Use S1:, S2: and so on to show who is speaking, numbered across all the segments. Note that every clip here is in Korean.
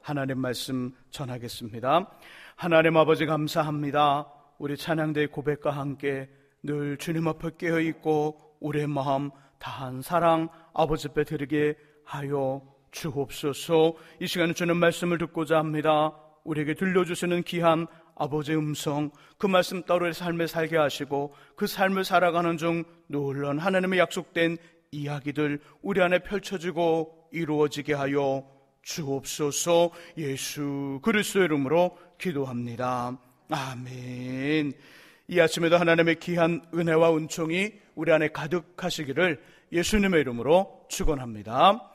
S1: 하나님 말씀 전하겠습니다. 하나님 아버지 감사합니다. 우리 찬양대의 고백과 함께 늘 주님 앞에 깨어있고 우리의 마음 다한 사랑 아버지 앞에 드리게 하여 주옵소서. 이 시간에 주는 말씀을 듣고자 합니다. 우리에게 들려주시는 귀한 아버지의 음성, 그 말씀 따로 삶에 살게 하시고 그 삶을 살아가는 중 놀라운 하나님의 약속된 이야기들 우리 안에 펼쳐지고 이루어지게 하여 주옵소서. 예수 그리스도의 이름으로 기도합니다. 아멘. 이 아침에도 하나님의 귀한 은혜와 은총이 우리 안에 가득하시기를 예수님의 이름으로 축원합니다.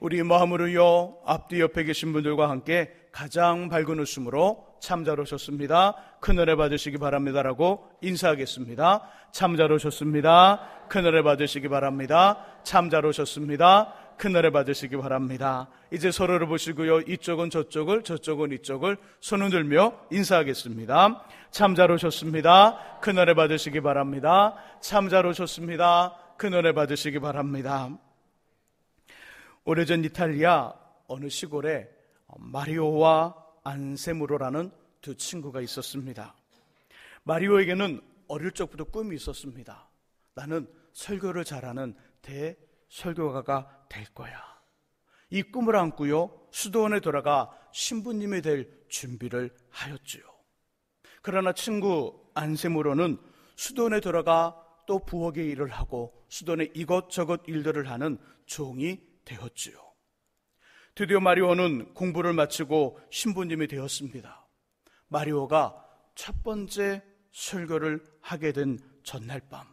S1: 우리 마음으로요, 앞뒤 옆에 계신 분들과 함께 가장 밝은 웃음으로 참 잘 오셨습니다, 큰 은혜 받으시기 바랍니다라고 인사하겠습니다. 참 잘 오셨습니다, 큰 은혜 받으시기 바랍니다. 참 잘 오셨습니다, 큰 은혜 받으시기 바랍니다. 이제 서로를 보시고요, 이쪽은 저쪽을, 저쪽은 이쪽을 손을 들며 인사하겠습니다. 참 잘 오셨습니다, 큰 은혜 받으시기 바랍니다. 참 잘 오셨습니다, 큰 은혜 받으시기 바랍니다. 오래전 이탈리아 어느 시골에 마리오와 안세무로라는 두 친구가 있었습니다. 마리오에게는 어릴 적부터 꿈이 있었습니다. 나는 설교를 잘하는 대설교가가 될 거야. 이 꿈을 안고요, 수도원에 돌아가 신부님이 될 준비를 하였지요. 그러나 친구 안세무로는 수도원에 돌아가 또 부엌의 일을 하고 수도원의 이것저것 일들을 하는 종이 되었지요. 드디어 마리오는 공부를 마치고 신부님이 되었습니다. 마리오가 첫 번째 설교를 하게 된 전날 밤,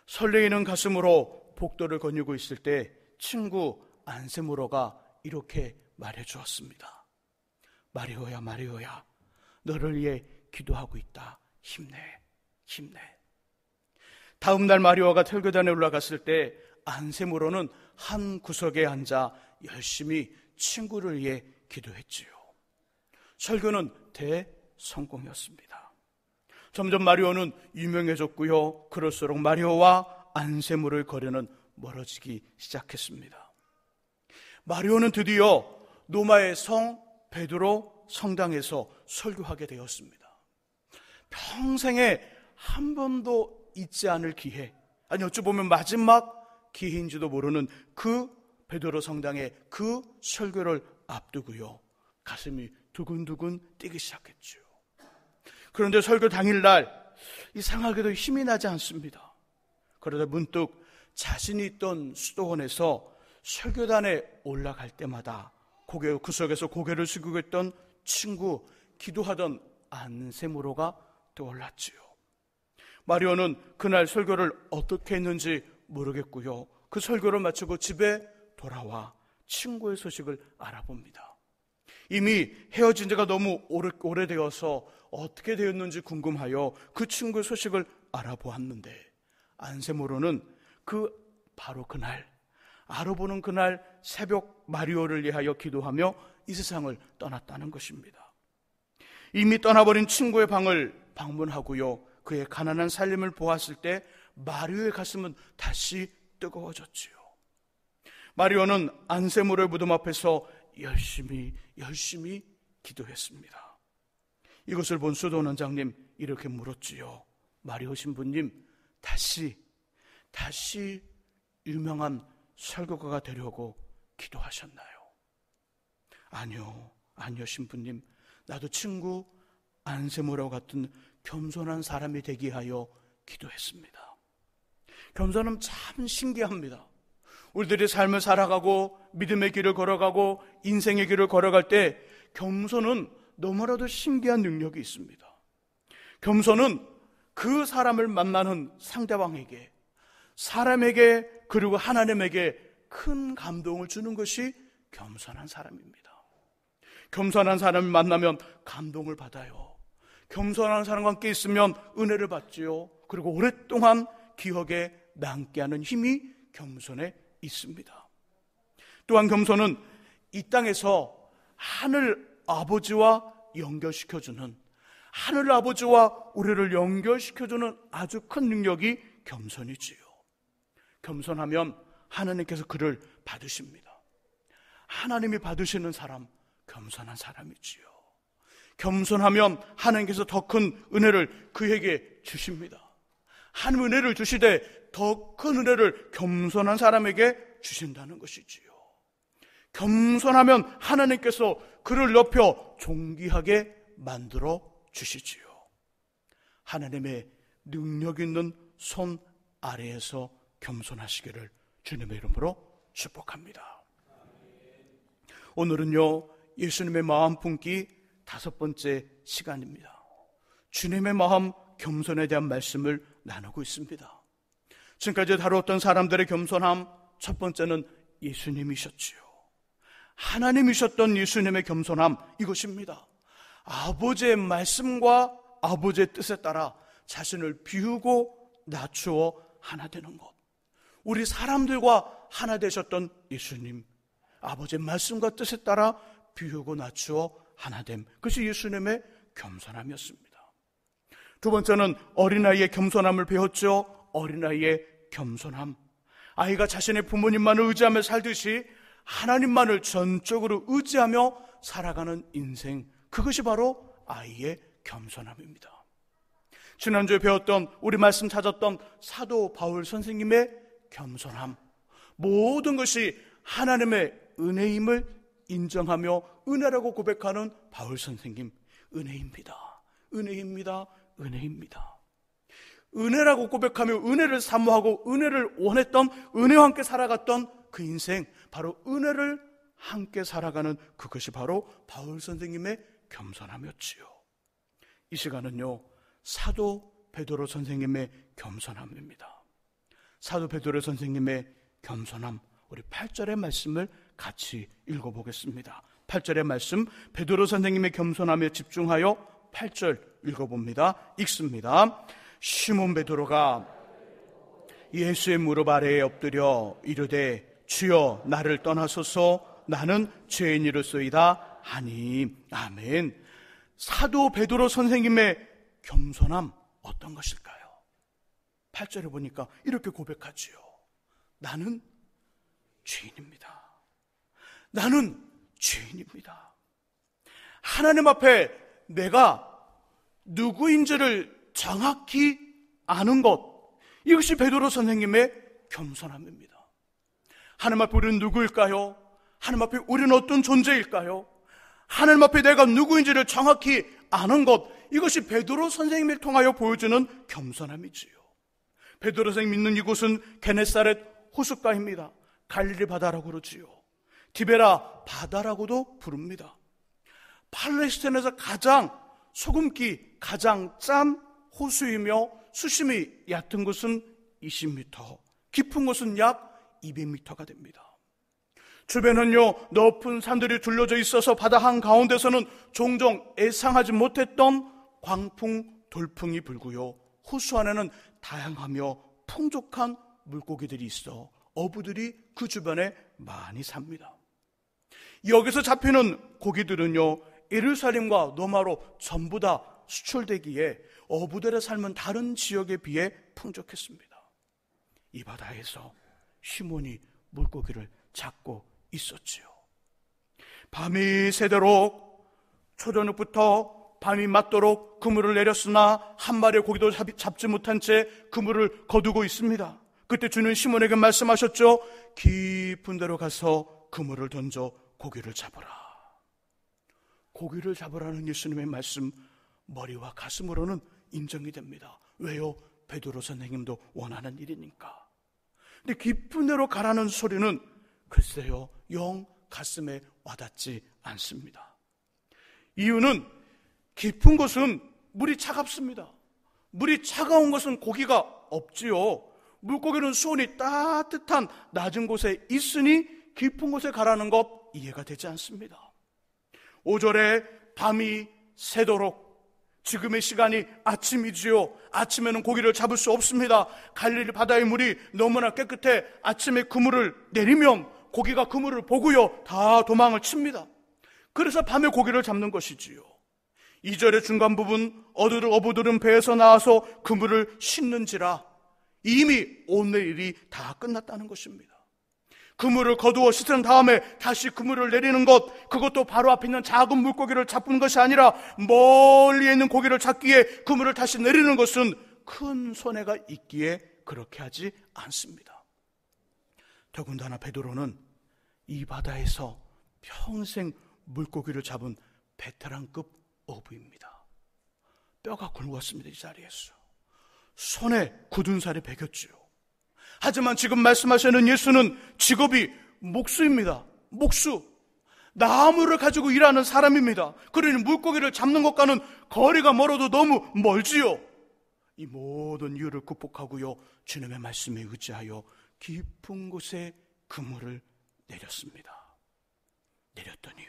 S1: 설레이는 가슴으로 복도를 거니고 있을 때 친구 안세무로가 이렇게 말해주었습니다. 마리오야, 마리오야, 너를 위해 기도하고 있다. 힘내, 힘내. 다음 날 마리오가 설교단에 올라갔을 때 안세무로는 한 구석에 앉아 열심히 친구를 위해 기도했지요. 설교는 대성공이었습니다. 점점 마리오는 유명해졌고요, 그럴수록 마리오와 안세무로의 거리는 멀어지기 시작했습니다. 마리오는 드디어 로마의 성 베드로 성당에서 설교하게 되었습니다. 평생에 한 번도 잊지 않을 기회, 아니 어찌 보면 마지막 기회인지도 모르는 그 베드로 성당의 그 설교를 앞두고요, 가슴이 두근두근 뛰기 시작했죠. 그런데 설교 당일날 이상하게도 힘이 나지 않습니다. 그러다 문득 자신이 있던 수도원에서 설교단에 올라갈 때마다 구석에서 고개를 숙이고 있던 친구, 기도하던 안세무로가 떠올랐지요. 마리오는 그날 설교를 어떻게 했는지 모르겠고요, 그 설교를 마치고 집에 돌아와 친구의 소식을 알아봅니다. 이미 헤어진 지가 너무 오래되어서 어떻게 되었는지 궁금하여 그 친구의 소식을 알아보았는데 안세무로는 바로 그날, 알아보는 그날 새벽 마리오를 위하여 기도하며 이 세상을 떠났다는 것입니다. 이미 떠나버린 친구의 방을 방문하고요, 그의 가난한 살림을 보았을 때 마리오의 가슴은 다시 뜨거워졌지요. 마리오는 안세무로의 무덤 앞에서 열심히 기도했습니다. 이것을 본 수도원 원장님 이렇게 물었지요. 마리오 신부님, 다시 유명한 설교가가 되려고 기도하셨나요? 아니요 신부님, 나도 친구 안세무로 같은 겸손한 사람이 되기 위하여 기도했습니다. 겸손은 참 신기합니다. 우리들이 삶을 살아가고 믿음의 길을 걸어가고 인생의 길을 걸어갈 때 겸손은 너무나도 신기한 능력이 있습니다. 겸손은 그 사람을 만나는 상대방에게, 사람에게, 그리고 하나님에게 큰 감동을 주는 것이 겸손한 사람입니다. 겸손한 사람을 만나면 감동을 받아요. 겸손한 사람과 함께 있으면 은혜를 받지요. 그리고 오랫동안 기억에 남게 하는 힘이 겸손에 있습니다. 또한 겸손은 이 땅에서 하늘 아버지와 연결시켜주는, 하늘 아버지와 우리를 연결시켜주는 아주 큰 능력이 겸손이지요. 겸손하면 하나님께서 그를 받으십니다. 하나님이 받으시는 사람, 겸손한 사람이지요. 겸손하면 하나님께서 더 큰 은혜를 그에게 주십니다. 한 은혜를 주시되 더 큰 은혜를 겸손한 사람에게 주신다는 것이지요. 겸손하면 하나님께서 그를 높여 존귀하게 만들어 주시지요. 하나님의 능력 있는 손 아래에서 겸손하시기를 주님의 이름으로 축복합니다. 오늘은요, 예수님의 마음 품기 5번째 시간입니다. 주님의 마음 겸손에 대한 말씀을 나누고 있습니다. 지금까지 다루었던 사람들의 겸손함, 첫 번째는 예수님이셨지요. 하나님이셨던 예수님의 겸손함, 이것입니다. 아버지의 말씀과 아버지의 뜻에 따라 자신을 비우고 낮추어 하나 되는 것. 우리 사람들과 하나 되셨던 예수님, 아버지의 말씀과 뜻에 따라 비우고 낮추어 하나됨, 그것이 예수님의 겸손함이었습니다. 두 번째는 어린아이의 겸손함을 배웠죠. 어린아이의 겸손함. 아이가 자신의 부모님만을 의지하며 살듯이 하나님만을 전적으로 의지하며 살아가는 인생, 그것이 바로 아이의 겸손함입니다. 지난주에 배웠던, 우리 말씀 찾았던 사도 바울 선생님의 겸손함, 모든 것이 하나님의 은혜임을 인정하며 은혜라고 고백하는 바울 선생님, 은혜입니다. 은혜입니다. 은혜입니다. 은혜라고 고백하며 은혜를 사모하고 은혜를 원했던, 은혜와 함께 살아갔던 그 인생, 바로 은혜를 함께 살아가는 그것이 바로 바울 선생님의 겸손함이었지요. 이 시간은요, 사도 베드로 선생님의 겸손함입니다. 사도 베드로 선생님의 겸손함, 우리 8절의 말씀을 같이 읽어보겠습니다. 8절의 말씀, 베드로 선생님의 겸손함에 집중하여 8절 읽어봅니다. 읽습니다. 시몬 베드로가 예수의 무릎 아래에 엎드려 이르되 주여 나를 떠나소서, 나는 죄인이로소이다 하니. 아멘. 사도 베드로 선생님의 겸손함 어떤 것일까요? 8절에 보니까 이렇게 고백하지요. 나는 죄인입니다. 나는 죄인입니다. 하나님 앞에 내가 누구인지를 정확히 아는 것, 이것이 베드로 선생님의 겸손함입니다. 하나님 앞에 우리는 누구일까요? 하나님 앞에 우리는 어떤 존재일까요? 하나님 앞에 내가 누구인지를 정확히 아는 것, 이것이 베드로 선생님을 통하여 보여주는 겸손함이지요. 베드로 선생님 있는 이곳은 게네사렛 호숫가입니다. 갈릴리 바다라고 그러지요. 디베라 바다라고도 부릅니다. 팔레스타인에서 가장 소금기, 가장 짠 호수이며 수심이 얕은 곳은 20m, 깊은 곳은 약 200m가 됩니다. 주변은요, 높은 산들이 둘러져 있어서 바다 한가운데서는 종종 예상하지 못했던 광풍, 돌풍이 불고요, 호수 안에는 다양하며 풍족한 물고기들이 있어 어부들이 그 주변에 많이 삽니다. 여기서 잡히는 고기들은요, 예루살렘과 로마로 전부 다 수출되기에 어부들의 삶은 다른 지역에 비해 풍족했습니다. 이 바다에서 시몬이 물고기를 잡고 있었지요. 밤이 새도록, 초저녁부터 밤이 맞도록 그물을 내렸으나 한 마리의 고기도 잡지 못한 채 그물을 거두고 있습니다. 그때 주는 시몬에게 말씀하셨죠. 깊은 데로 가서 그물을 던져 고기를 잡으라. 고기를 잡으라는 예수님의 말씀, 머리와 가슴으로는 인정이 됩니다. 왜요? 베드로 선생님도 원하는 일이니까. 근데 깊은 데로 가라는 소리는 글쎄요, 영 가슴에 와닿지 않습니다. 이유는 깊은 곳은 물이 차갑습니다. 물이 차가운 곳은 고기가 없지요. 물고기는 수온이 따뜻한 낮은 곳에 있으니 깊은 곳에 가라는 것 이해가 되지 않습니다. 5절에 밤이 새도록, 지금의 시간이 아침이지요. 아침에는 고기를 잡을 수 없습니다. 갈릴리 바다의 물이 너무나 깨끗해 아침에 그물을 내리면 고기가 그물을 보고요, 다 도망을 칩니다. 그래서 밤에 고기를 잡는 것이지요. 2절의 중간 부분, 어부들은 배에서 나와서 그물을 싣는지라, 이미 오늘 일이 다 끝났다는 것입니다. 그물을 거두어 씻은 다음에 다시 그물을 내리는 것, 그것도 바로 앞에 있는 작은 물고기를 잡는 것이 아니라 멀리 있는 고기를 잡기에 그물을 다시 내리는 것은 큰 손해가 있기에 그렇게 하지 않습니다. 더군다나 베드로는 이 바다에서 평생 물고기를 잡은 베테랑급 어부입니다. 뼈가 굵었습니다. 이 자리에서 손에 굳은 살이 배겼지요. 하지만 지금 말씀하시는 예수는 직업이 목수입니다. 목수, 나무를 가지고 일하는 사람입니다. 그러니 물고기를 잡는 것과는 거리가 멀어도 너무 멀지요. 이 모든 이유를 극복하고요, 주님의 말씀에 의지하여 깊은 곳에 그물을 내렸습니다. 내렸더니요,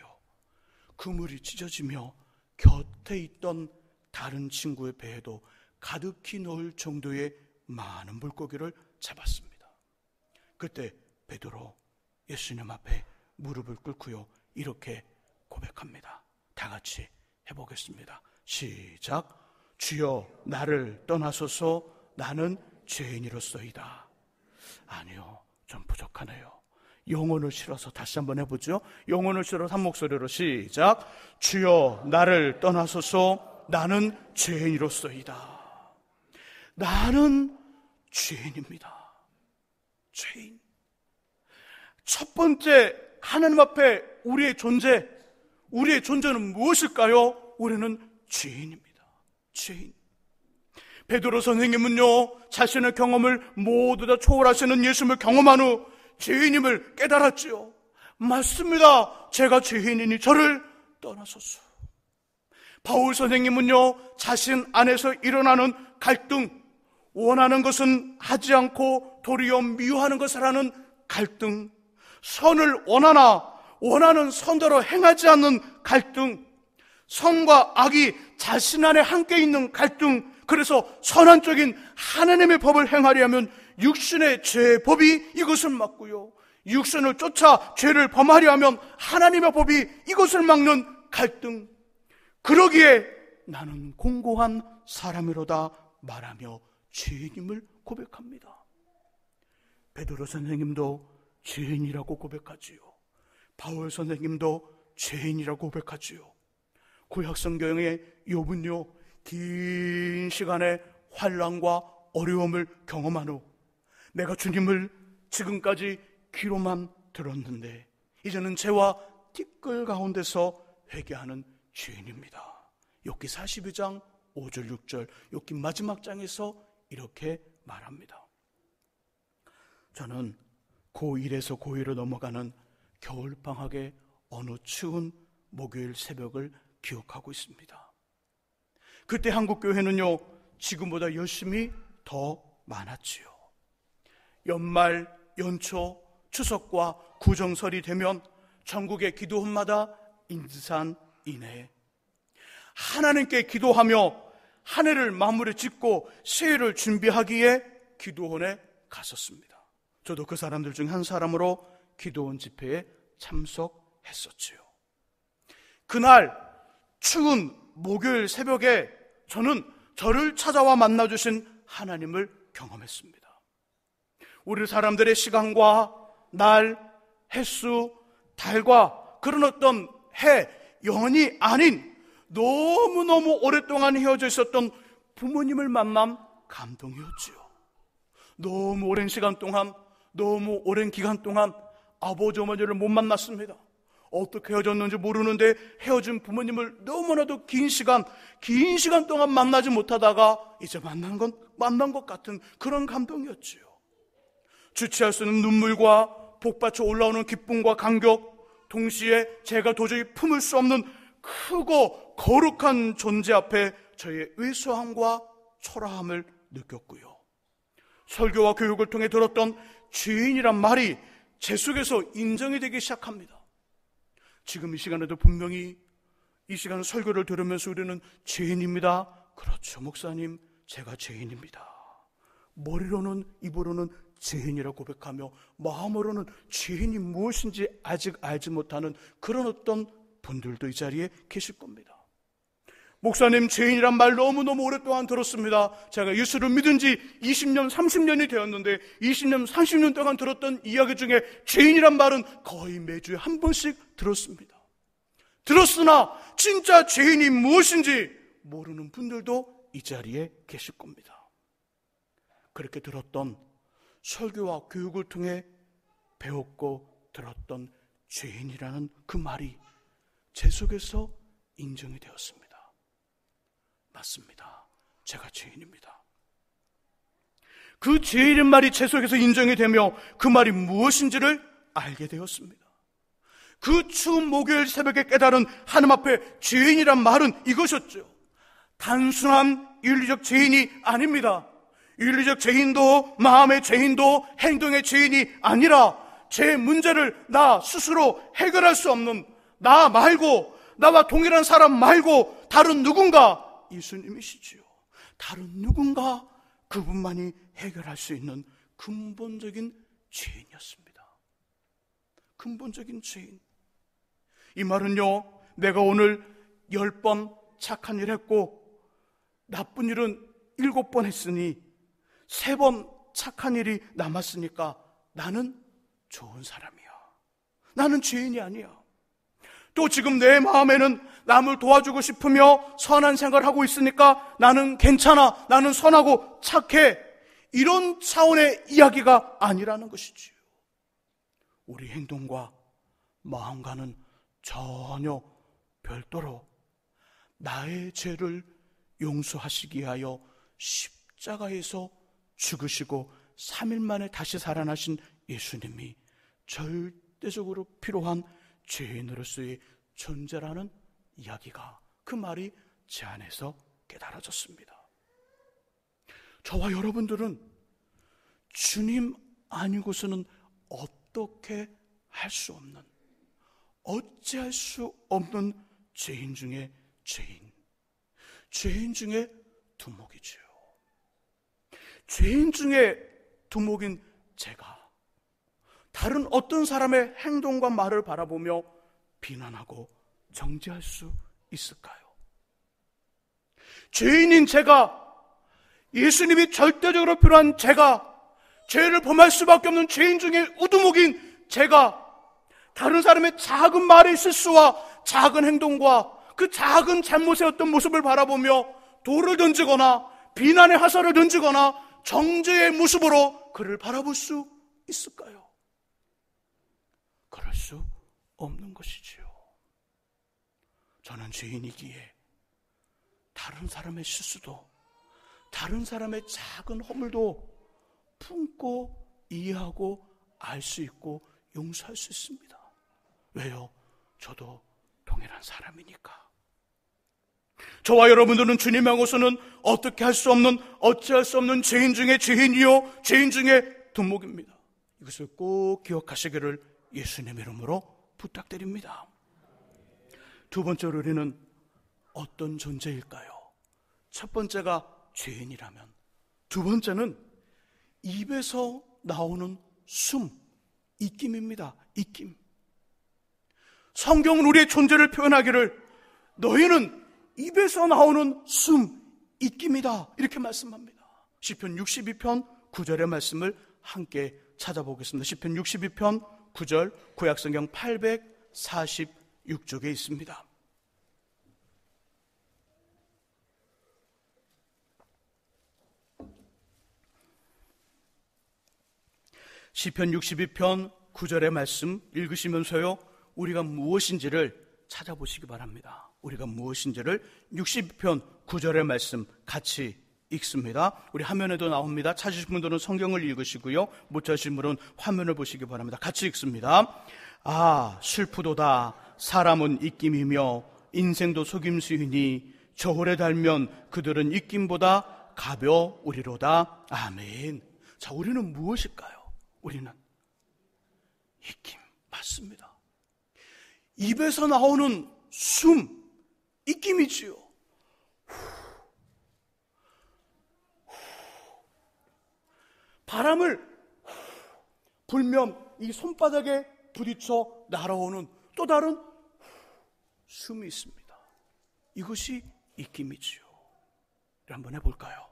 S1: 그물이 찢어지며 곁에 있던 다른 친구의 배에도 가득히 넣을 정도의 많은 물고기를 잡았습니다. 그때 베드로 예수님 앞에 무릎을 꿇고요, 이렇게 고백합니다. 다 같이 해보겠습니다. 시작. 주여, 나를 떠나소서. 나는 죄인이로소이다. 아니요, 좀 부족하네요. 영혼을 실어서 다시 한번 해보죠. 영혼을 실어서 한 목소리로 시작. 주여, 나를 떠나소서. 나는 죄인이로소이다. 나는 죄인입니다. 죄인. 첫 번째, 하나님 앞에 우리의 존재는 무엇일까요? 우리는 죄인입니다. 죄인. 베드로 선생님은요, 자신의 경험을 모두 다 초월하시는 예수님을 경험한 후 죄인임을 깨달았지요. 맞습니다. 제가 죄인이니 저를 떠나소서. 바울 선생님은요, 자신 안에서 일어나는 갈등, 원하는 것은 하지 않고 도리어 미워하는 것을 하는 갈등, 선을 원하나 원하는 선대로 행하지 않는 갈등, 선과 악이 자신 안에 함께 있는 갈등, 그래서 선한 쪽인 하나님의 법을 행하려 하면 육신의 죄의 법이 이것을 막고요, 육신을 쫓아 죄를 범하려 하면 하나님의 법이 이것을 막는 갈등. 그러기에 나는 공고한 사람이로다 말하며 죄인임을 고백합니다. 베드로 선생님도 죄인이라고 고백하지요. 바울 선생님도 죄인이라고 고백하지요. 구약 성경의 욥은요, 긴 시간의 환난과 어려움을 경험한 후 내가 주님을 지금까지 귀로만 들었는데 이제는 죄와 티끌 가운데서 회개하는 죄인입니다. 욥기 42장 5절 6절, 욥기 마지막 장에서 이렇게 말합니다. 저는 고1에서 고2로 넘어가는 겨울방학의 어느 추운 목요일 새벽을 기억하고 있습니다. 그때 한국교회는요, 지금보다 열심히 더 많았지요. 연말, 연초, 추석과 구정설이 되면 전국의 기도원마다 인산 이내에 하나님께 기도하며 한 해를 마무리 짓고 새해를 준비하기에 기도원에 갔었습니다. 저도 그 사람들 중 한 사람으로 기도원 집회에 참석했었지요. 그날 추운 목요일 새벽에 저는 저를 찾아와 만나주신 하나님을 경험했습니다. 우리 사람들의 시간과 날, 횟수, 달과 그런 어떤 해, 연이 아닌 너무너무 오랫동안 헤어져 있었던 부모님을 만난 감동이었지요. 너무 오랜 시간 동안, 너무 오랜 기간 동안 아버지 어머니를 못 만났습니다. 어떻게 헤어졌는지 모르는데 헤어진 부모님을 너무나도 긴 시간 동안 만나지 못하다가 이제 만난 것 같은 그런 감동이었지요. 주체할 수 없는 눈물과 복받쳐 올라오는 기쁨과 감격, 동시에 제가 도저히 품을 수 없는 크고 거룩한 존재 앞에 저의 의소함과 초라함을 느꼈고요. 설교와 교육을 통해 들었던 죄인이란 말이 제 속에서 인정이 되기 시작합니다. 지금 이 시간에도 분명히 이 시간 설교를 들으면서 우리는 죄인입니다. 그렇죠, 목사님, 제가 죄인입니다. 머리로는, 입으로는 죄인이라고 고백하며 마음으로는 죄인이 무엇인지 아직 알지 못하는 그런 어떤 분들도 이 자리에 계실 겁니다. 목사님, 죄인이란 말 너무너무 오랫동안 들었습니다. 제가 예수를 믿은 지 20년, 30년이 되었는데 20년, 30년 동안 들었던 이야기 중에 죄인이란 말은 거의 매주에 한 번씩 들었습니다. 들었으나 진짜 죄인이 무엇인지 모르는 분들도 이 자리에 계실 겁니다. 그렇게 들었던 설교와 교육을 통해 배웠고 들었던 죄인이라는 그 말이 제 속에서 인정이 되었습니다. 맞습니다. 제가 죄인입니다. 그 죄인의 말이 제 속에서 인정이 되며 그 말이 무엇인지를 알게 되었습니다. 그 추운 목요일 새벽에 깨달은 하나님 앞에 죄인이란 말은 이것이었죠. 단순한 윤리적 죄인이 아닙니다. 윤리적 죄인도 마음의 죄인도 행동의 죄인이 아니라 제 문제를 나 스스로 해결할 수 없는 나 말고, 나와 동일한 사람 말고 다른 누군가, 예수님이시지요. 다른 누군가, 그분만이 해결할 수 있는 근본적인 죄인이었습니다. 근본적인 죄인. 이 말은요, 내가 오늘 10번 착한 일 했고 나쁜 일은 7번 했으니 3번 착한 일이 남았으니까 나는 좋은 사람이야. 나는 죄인이 아니야. 또 지금 내 마음에는 남을 도와주고 싶으며 선한 생각을 하고 있으니까 나는 괜찮아, 나는 선하고 착해, 이런 차원의 이야기가 아니라는 것이지요. 우리 행동과 마음과는 전혀 별도로 나의 죄를 용서하시기 위하여 십자가에서 죽으시고 3일 만에 다시 살아나신 예수님이 절대적으로 필요한 죄인으로서의 존재라는 이야기가, 그 말이 제 안에서 깨달아졌습니다. 저와 여러분들은 주님 아니고서는 어떻게 할 수 없는, 어찌할 수 없는 죄인 중에 죄인, 죄인 중에 두목이지요. 죄인 중에 두목인 제가 다른 어떤 사람의 행동과 말을 바라보며 비난하고 정죄할 수 있을까요? 죄인인 제가, 예수님이 절대적으로 필요한 제가, 죄를 범할 수밖에 없는 죄인 중에 우두목인 제가 다른 사람의 작은 말의 실수와 작은 행동과 그 작은 잘못의 어떤 모습을 바라보며 돌을 던지거나 비난의 화살을 던지거나 정죄의 모습으로 그를 바라볼 수 있을까요? 그럴 수 없는 것이지요. 저는 죄인이기에 다른 사람의 실수도, 다른 사람의 작은 허물도 품고 이해하고 알 수 있고 용서할 수 있습니다. 왜요? 저도 동일한 사람이니까. 저와 여러분들은 주님하고서는 어떻게 할 수 없는, 어찌할 수 없는 죄인 중에 죄인이요, 죄인 중에 두목입니다. 이것을 꼭 기억하시기를 예수님의 이름으로 부탁드립니다. 두 번째로 우리는 어떤 존재일까요? 첫 번째가 죄인이라면, 두 번째는 입에서 나오는 숨, 입김입니다. 입김. 성경은 우리의 존재를 표현하기를 너희는 입에서 나오는 숨, 입김이다, 이렇게 말씀합니다. 시편 62편 9절의 말씀을 함께 찾아보겠습니다. 시편 62편 9절, 구약성경 846쪽에 있습니다. 시편 62편 9절의 말씀 읽으시면서요, 우리가 무엇인지를 찾아보시기 바랍니다. 우리가 무엇인지를 62편 9절의 말씀 같이 읽습니다. 우리 화면에도 나옵니다. 찾으신 분들은 성경을 읽으시고요, 못 찾으신 분은 화면을 보시기 바랍니다. 같이 읽습니다. 아, 슬프도다. 사람은 입김이며 인생도 속임수이니 저홀에 달면 그들은 입김보다 가벼우리로다. 아멘. 자, 우리는 무엇일까요? 우리는 입김, 맞습니다. 입에서 나오는 숨, 입김이지요. 바람을 불면 이 손바닥에 부딪혀 날아오는 또 다른 숨이 있습니다. 이것이 입김이지요. 한번 해볼까요?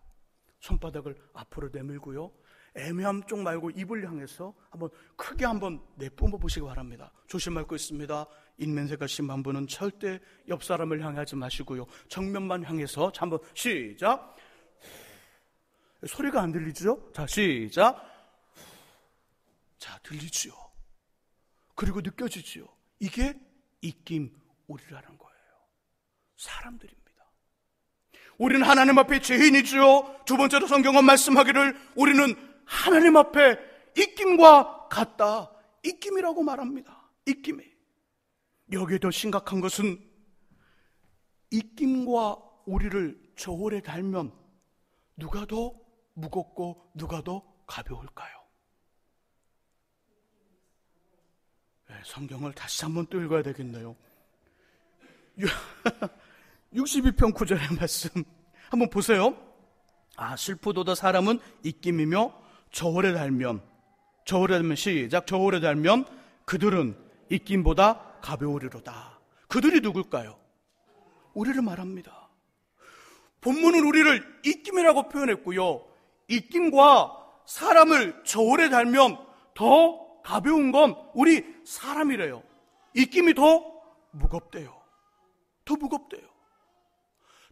S1: 손바닥을 앞으로 내밀고요, 애매한 쪽 말고 입을 향해서 한번 크게 한번 내뿜어 보시기 바랍니다. 조심할 거 있습니다. 인면세가 심한 분은 절대 옆 사람을 향하지 마시고요, 정면만 향해서. 자, 한번 시작. 소리가 안 들리죠? 자, 시작. 자, 들리지요. 그리고 느껴지지요. 이게 입김오리라는 거예요. 사람들입니다. 우리는 하나님 앞에 죄인이지요. 두 번째로 성경은 말씀하기를 우리는 하나님 앞에 입김과 같다. 입김이라고 말합니다. 입김이. 여기에 더 심각한 것은 입김과 오리를 저울에 달면 누가 더 무겁고 누가 더 가벼울까요? 네, 성경을 다시 한번 또 읽어야 되겠네요. 62편 9절의 말씀 한번 보세요. 슬프도다 사람은 입김이며 저울에 달면 시작. 저울에 달면 그들은 입김보다 가벼우리로다. 그들이 누굴까요? 우리를 말합니다. 본문은 우리를 입김이라고 표현했고요, 입김과 사람을 저울에 달면 더 가벼운 건 우리 사람이래요. 입김이 더 무겁대요. 더 무겁대요.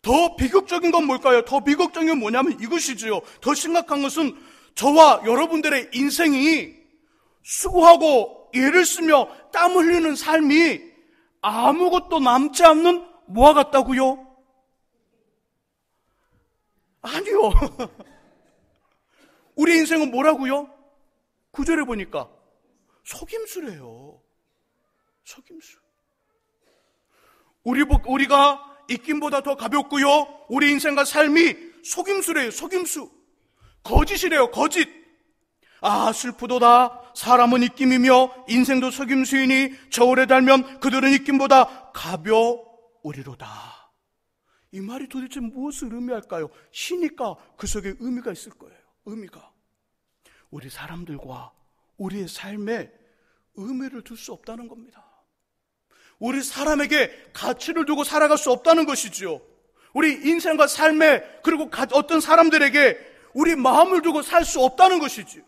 S1: 더 비극적인 건 뭘까요? 더 비극적인 건 뭐냐면 이것이지요. 더 심각한 것은 저와 여러분들의 인생이 수고하고 애를 쓰며 땀 흘리는 삶이 아무것도 남지 않는 뭐와 같다고요? 아니요. 우리 인생은 뭐라고요? 9절에 보니까 속임수래요. 속임수. 우리가 입김보다 더 가볍고요, 우리 인생과 삶이 속임수래요. 속임수. 거짓이래요. 거짓. 슬프도다 사람은 입김이며 인생도 속임수이니 저울에 달면 그들은 입김보다 가벼우리로다. 이 말이 도대체 무엇을 의미할까요? 시니까 그 속에 의미가 있을 거예요. 의미가. 우리 사람들과 우리의 삶에 의미를 둘 수 없다는 겁니다. 우리 사람에게 가치를 두고 살아갈 수 없다는 것이지요. 우리 인생과 삶에, 그리고 어떤 사람들에게 우리 마음을 두고 살 수 없다는 것이지요.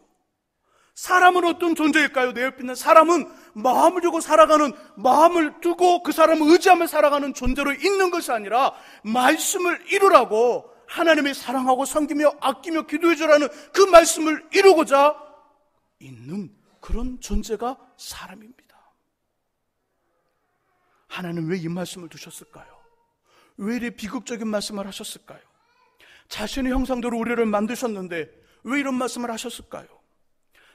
S1: 사람은 어떤 존재일까요? 내 옆에 있는 사람은 마음을 두고 살아가는, 마음을 두고 그 사람을 의지하며 살아가는 존재로 있는 것이 아니라 말씀을 이루라고, 하나님이 사랑하고 섬기며 아끼며 기도해 주라는 그 말씀을 이루고자 있는 그런 존재가 사람입니다. 하나님 왜 이 말씀을 두셨을까요? 왜 이리 비극적인 말씀을 하셨을까요? 자신의 형상대로 우리를 만드셨는데 왜 이런 말씀을 하셨을까요?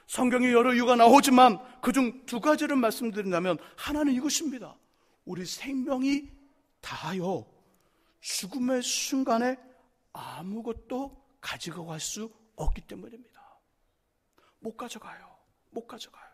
S1: 성경에 여러 이유가 나오지만 그중 두 가지를 말씀드린다면, 하나는 이것입니다. 우리 생명이 다하여 죽음의 순간에 아무것도 가지고 갈 수 없기 때문입니다. 못 가져가요. 못 가져가요.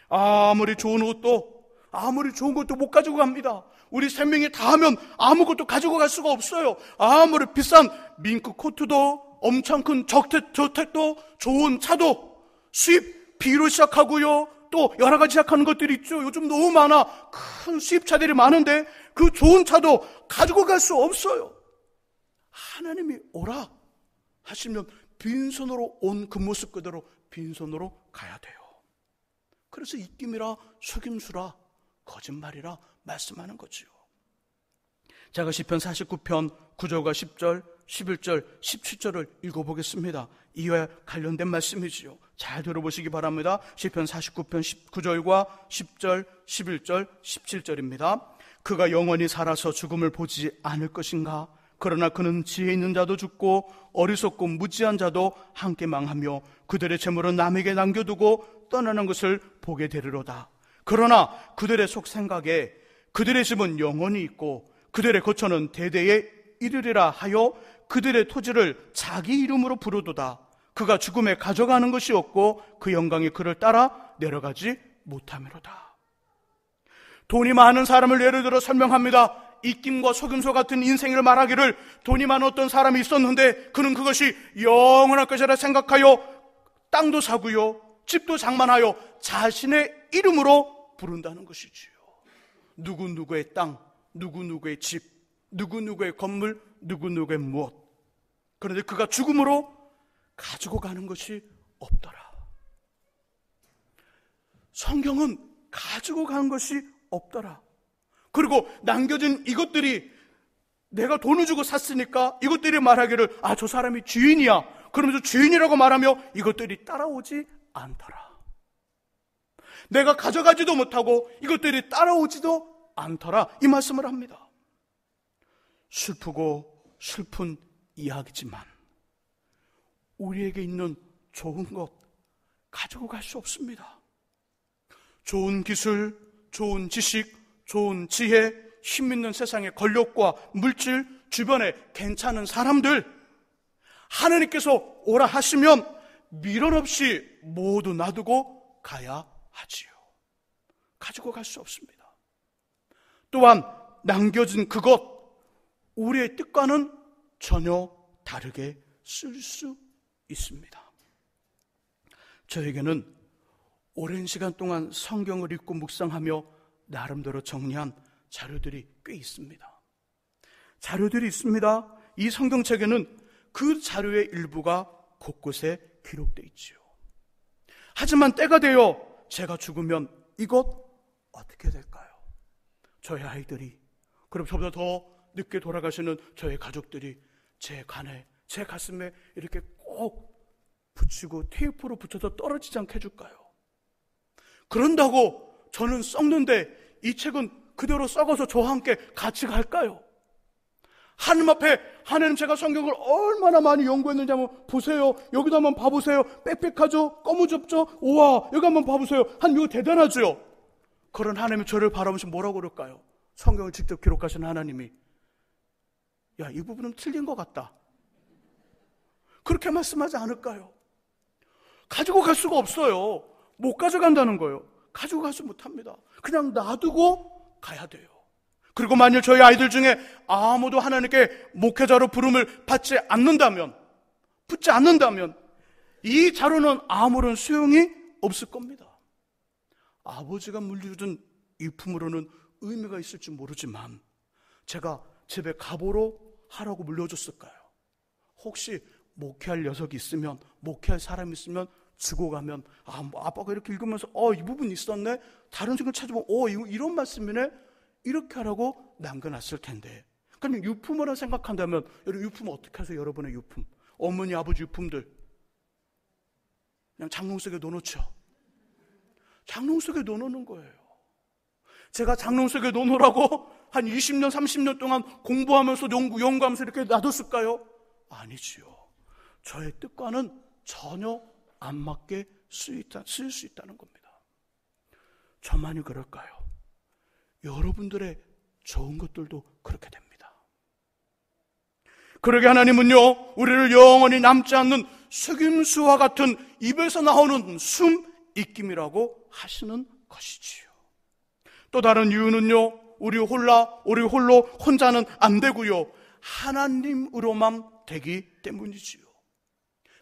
S1: 아무리 좋은 옷도, 아무리 좋은 것도 못 가지고 갑니다. 우리 생명이 다하면 아무것도 가지고 갈 수가 없어요. 아무리 비싼 밍크 코트도, 엄청 큰 저택도, 좋은 차도, 수입 B로 시작하고요, 또 여러 가지 시작하는 것들이 있죠. 요즘 너무 많아. 큰 수입차들이 많은데 그 좋은 차도 가지고 갈 수 없어요. 하나님이 오라 하시면 빈손으로 온 그 모습 그대로 빈손으로 가야 돼요. 그래서 입김이라 속임수라 거짓말이라 말씀하는 거지요. 제가 시편 49편 9절과 10절, 11절, 17절을 읽어보겠습니다. 이와 관련된 말씀이지요. 잘 들어보시기 바랍니다. 시편 49편 9절과 10절, 11절, 17절입니다. 그가 영원히 살아서 죽음을 보지 않을 것인가? 그러나 그는 지혜 있는 자도 죽고 어리석고 무지한 자도 함께 망하며 그들의 재물은 남에게 남겨두고 떠나는 것을 보게 되리로다. 그러나 그들의 속 생각에 그들의 집은 영원히 있고 그들의 거처는 대대에 이르리라 하여 그들의 토지를 자기 이름으로 부르도다. 그가 죽음에 가져가는 것이 없고 그 영광이 그를 따라 내려가지 못함이로다. 돈이 많은 사람을 예를 들어 설명합니다. 입김과 속임수 같은 인생을 말하기를, 돈이 많은 어떤 사람이 있었는데 그는 그것이 영원할 것이라 생각하여 땅도 사고요, 집도 장만하여 자신의 이름으로 부른다는 것이지요. 누구누구의 땅, 누구누구의 집, 누구누구의 건물, 누구누구의 무엇. 그런데 그가 죽음으로 가지고 가는 것이 없더라. 성경은 가지고 간 것이 없더라. 그리고 남겨진 이것들이 내가 돈을 주고 샀으니까 이것들이 말하기를 저 사람이 주인이야. 그러면서 주인이라고 말하며 이것들이 따라오지 않더라. 내가 가져가지도 못하고 이것들이 따라오지도 않더라. 이 말씀을 합니다. 슬프고 슬픈 이야기지만 우리에게 있는 좋은 것 가지고 갈 수 없습니다. 좋은 기술, 좋은 지식, 좋은 지혜, 힘있는 세상의 권력과 물질, 주변에 괜찮은 사람들, 하나님께서 오라 하시면 미련 없이 모두 놔두고 가야 하지요. 가지고 갈 수 없습니다. 또한 남겨진 그것, 우리의 뜻과는 전혀 다르게 쓸 수 있습니다. 저에게는 오랜 시간 동안 성경을 읽고 묵상하며 나름대로 정리한 자료들이 꽤 있습니다. 자료들이 있습니다. 이 성경책에는 그 자료의 일부가 곳곳에 기록되어 있지요. 하지만 때가 되어 제가 죽으면 이것 어떻게 될까요? 저의 아이들이, 그럼 저보다 더 늦게 돌아가시는 저의 가족들이 제 간에, 제 가슴에 이렇게 꼭 붙이고 테이프로 붙여서 떨어지지 않게 해줄까요? 그런다고 저는 썩는데 이 책은 그대로 썩어서 저와 함께 같이 갈까요? 하나님 앞에, 하나님 제가 성경을 얼마나 많이 연구했는지 한번 보세요. 여기도 한번 봐보세요. 빽빽하죠? 꺼무잡죠? 우와, 여기 한번 봐보세요. 하나님 이거 대단하죠? 그런 하나님이 저를 바라보시면 뭐라고 그럴까요? 성경을 직접 기록하신 하나님이, 야, 이 부분은 틀린 것 같다, 그렇게 말씀하지 않을까요? 가지고 갈 수가 없어요. 못 가져간다는 거예요. 가지고 가지 못합니다. 그냥 놔두고 가야 돼요. 그리고 만일 저희 아이들 중에 아무도 하나님께 목회자로 부름을 받지 않는다면, 붙지 않는다면 이 자료는 아무런 소용이 없을 겁니다. 아버지가 물려준 일품으로는 의미가 있을지 모르지만 제가 집에 가보로 하라고 물려줬을까요? 혹시 목회할 녀석이 있으면, 목회할 사람이 있으면 주고 가면, 아빠가 이렇게 읽으면서 이 부분 있었네, 다른 책을 찾아보면 이런 말씀이네, 이렇게 하라고 남겨놨을 텐데. 그럼 유품으로 생각한다면, 여러분 유품 어떻게 하세요? 여러분의 유품, 어머니 아버지 유품들 그냥 장롱 속에 넣어놓죠. 장롱 속에 넣어놓는 거예요. 제가 장롱 속에 넣어놓으라고 한 20년 30년 동안 공부하면서 연구하면서 이렇게 놔뒀을까요? 아니지요. 저의 뜻과는 전혀 안 맞게 쓰일 수 있다는 겁니다. 저만이 그럴까요? 여러분들의 좋은 것들도 그렇게 됩니다. 그러게 하나님은요, 우리를 영원히 남지 않는 속임수와 같은 입에서 나오는 숨 입김이라고 하시는 것이지요. 또 다른 이유는요, 우리 홀로 혼자는 안 되고요, 하나님으로만 되기 때문이지요.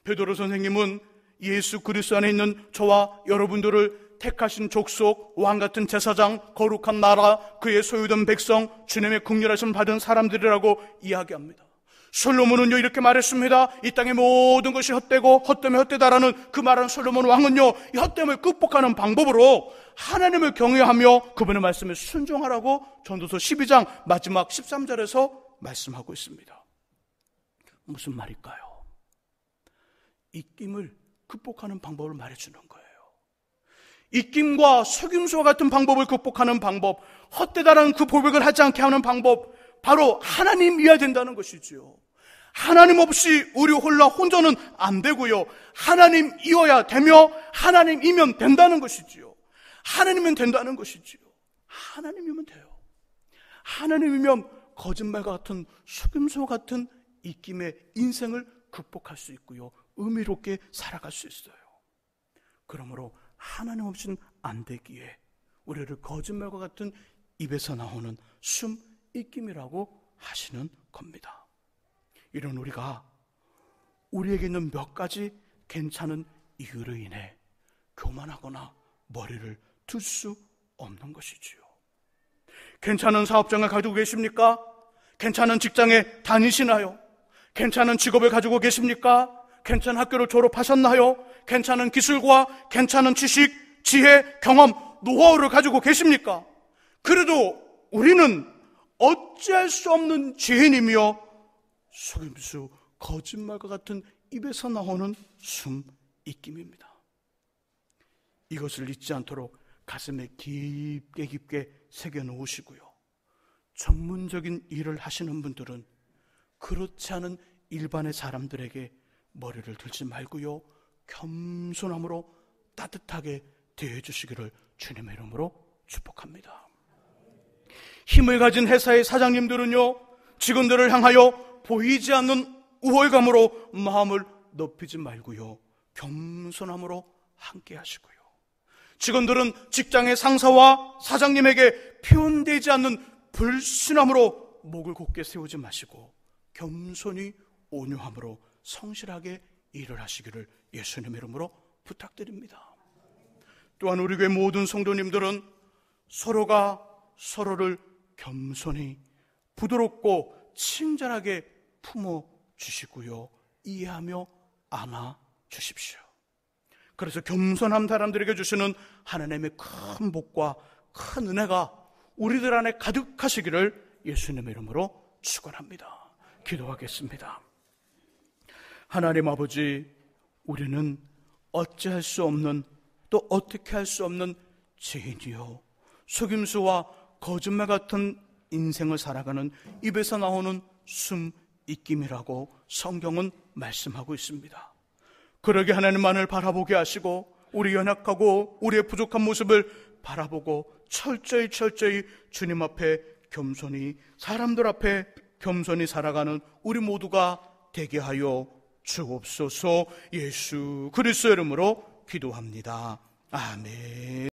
S1: 베드로 선생님은 예수 그리스도 안에 있는 저와 여러분들을 택하신 족속, 왕같은 제사장, 거룩한 나라, 그의 소유된 백성, 주님의 긍휼하심 받은 사람들이라고 이야기합니다. 솔로몬은요 이렇게 말했습니다. 이 땅의 모든 것이 헛되고 헛되면 헛되다라는 그 말한 솔로몬 왕은요, 이 헛됨을 극복하는 방법으로 하나님을 경외하며 그분의 말씀에 순종하라고 전도서 12장 마지막 13절에서 말씀하고 있습니다. 무슨 말일까요? 입김을 극복하는 방법을 말해주는 거예요. 입김과 속임수와 같은 방법을 극복하는 방법, 헛되다라는 그 고백을 하지 않게 하는 방법, 바로 하나님이어야 된다는 것이지요. 하나님 없이 우리 혼자는 안 되고요, 하나님이어야 되며 하나님이면 된다는 것이지요. 하나님이면 된다는 것이지요. 하나님이면 돼요. 하나님이면 거짓말과 같은 속임수와 같은 입김의 인생을 극복할 수 있고요, 의미롭게 살아갈 수 있어요. 그러므로 하나님 없이는 안 되기에 우리를 거짓말과 같은 입에서 나오는 숨 입김이라고 하시는 겁니다. 이런 우리에게 있는 몇 가지 괜찮은 이유로 인해 교만하거나 머리를 들 수 없는 것이지요. 괜찮은 사업장을 가지고 계십니까? 괜찮은 직장에 다니시나요? 괜찮은 직업을 가지고 계십니까? 괜찮은 학교를 졸업하셨나요? 괜찮은 기술과 괜찮은 지식, 지혜, 경험, 노하우를 가지고 계십니까? 그래도 우리는 어찌할 수 없는 죄인이며 속임수, 거짓말과 같은 입에서 나오는 숨입김입니다. 이것을 잊지 않도록 가슴에 깊게 깊게 새겨놓으시고요. 전문적인 일을 하시는 분들은 그렇지 않은 일반의 사람들에게 머리를 들지 말고요, 겸손함으로 따뜻하게 대해주시기를 주님의 이름으로 축복합니다. 힘을 가진 회사의 사장님들은요, 직원들을 향하여 보이지 않는 우월감으로 마음을 높이지 말고요, 겸손함으로 함께 하시고요. 직원들은 직장의 상사와 사장님에게 표현되지 않는 불신함으로 목을 곧게 세우지 마시고 겸손히 온유함으로 성실하게 일을 하시기를 예수님의 이름으로 부탁드립니다. 또한 우리 교회 모든 성도님들은 서로가 서로를 겸손히 부드럽고 친절하게 품어주시고요, 이해하며 안아주십시오. 그래서 겸손한 사람들에게 주시는 하나님의 큰 복과 큰 은혜가 우리들 안에 가득하시기를 예수님의 이름으로 축원합니다. 기도하겠습니다. 하나님 아버지, 우리는 어찌할 수 없는, 또 어떻게 할 수 없는 죄인이요, 속임수와 거짓말 같은 인생을 살아가는 입에서 나오는 숨입김이라고 성경은 말씀하고 있습니다. 그러게 하나님만을 바라보게 하시고 우리 연약하고 우리의 부족한 모습을 바라보고 철저히 주님 앞에 겸손히, 사람들 앞에 겸손히 살아가는 우리 모두가 되게 하여 주옵소서. 예수 그리스도의 이름으로 기도합니다. 아멘.